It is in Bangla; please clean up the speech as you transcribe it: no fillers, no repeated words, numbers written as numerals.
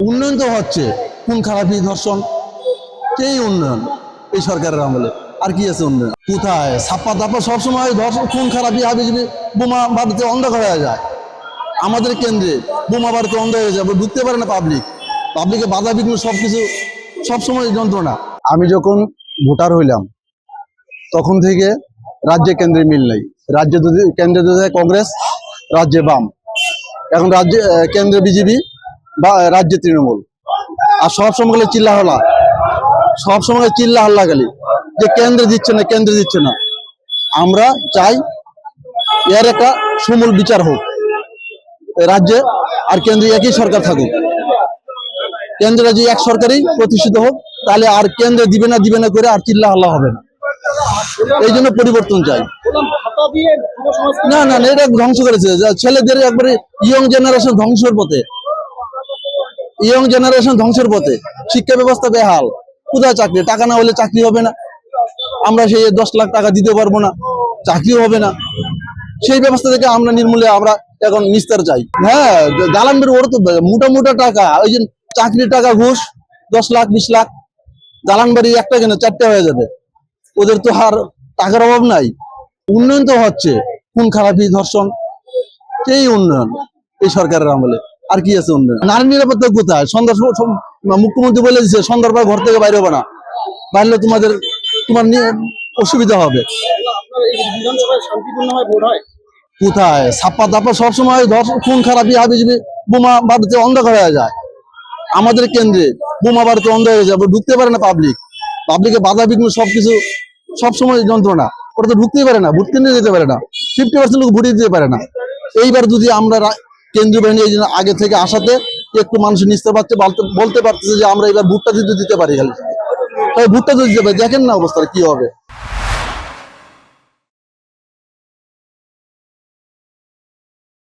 উন্নয়ন তো হচ্ছে, খুন খারাপি ধর্ষণ, সেই উন্নয়ন এই সরকারের আমলে। আর কি আছে উন্নয়ন? কোথায়? ছাপ্পা দাপ্পা সবসময় ধর্ষণ, খুন খারাপি, হাবিজাবি, বোমা বাড়িতে অন্ধকার হয়ে যায়। আমাদের কেন্দ্রে বোমা বাড়িতে অন্ধ হয়ে যাবে, ঢুকতে পারে না পাবলিকে বাধা বিঘ্ন সবকিছু সবসময় যন্ত্রণা। আমি যখন ভোটার হইলাম তখন থেকে রাজ্যে কেন্দ্রে মিল নেই। কেন্দ্রে যদি কংগ্রেস, রাজ্যে বাম, এখন রাজ্যে কেন্দ্রে বিজেপি বা রাজ্যে তৃণমূল। আর সবসময় চিল্লা হাল্লা গালি যে কেন্দ্রে দিচ্ছে না। আমরা চাই এর একটা সমূল বিচার হোক রাজ্যে, আর কেন্দ্রে একই সরকার থাকুক। কেন্দ্রে রাজ্যে এক সরকারই প্রতিষ্ঠিত হোক, তাহলে আর কেন্দ্রে দিবে না করে আর চিল্লা হাল্লা হবে না। এই জন্য পরিবর্তন চাই। না, এটা ধ্বংস করেছে ছেলেদের, একবারে ইয়ং জেনারেশন ধ্বংসের পথে। শিক্ষা ব্যবস্থা বেহাল, কোথায় চাকরি? টাকা না হলে চাকরি হবে না। আমরা সেই 10 লাখ টাকা দিতে পারবো না, চাকরিও হবে না। সেই ব্যবস্থা থেকে আমরা নির্মূলে আমরা এখন নিস্তার চাই। হ্যাঁ, দালানবাড়ি ওর তো মোটা টাকা, ওই যে চাকরির টাকা, ঘুষ 10 লাখ 20 লাখ, দালানবাড়ি একটা কেন 4টে হয়ে যাবে। ওদের তো আর টাকার অভাব নাই। উন্নয়ন তো হচ্ছে, খুন খারাপি ধর্ষণ, সেই উন্নয়ন এই সরকারের আমলে। আর কি আছে উন্নয়ন? নারী নিরাপত্তা কোথায়? মুখ্যমন্ত্রী বলে দিচ্ছে সন্ধ্যার পর ঘর থেকে বাইরে হবে না, বাইরে তোমার অসুবিধা হবে। কোথায়? ছাপ্পা দাপ্পা সবসময় খুন খারাপি, হাবিজাবি, বোমা বাড়িতে অন্ধকার হয়ে যায়। আমাদের কেন্দ্রে বোমা বাড়িতে অন্ধ হয়ে যাবে, ঢুকতে পারে না পাবলিকে বাধা বিঘ্ন সবকিছু সবসময় যন্ত্রণা। ওরা তো ঢুকতেই পারে না, ভোট কেন্দ্রে যেতে পারে না, 50% লোক ভোটে দিতে পারে না। এইবার যদি আমরা কেন্দ্রীয় বাহিনী এই জন্য আগে থেকে আসাতে একটু মানুষ নিতে পারছে, বলতে পারতেছে যে আমরা এবার ভোটটা দিতে পারি। খালি ভোটটা যদি দিতে পারি, দেখেন না অবস্থা কি হবে।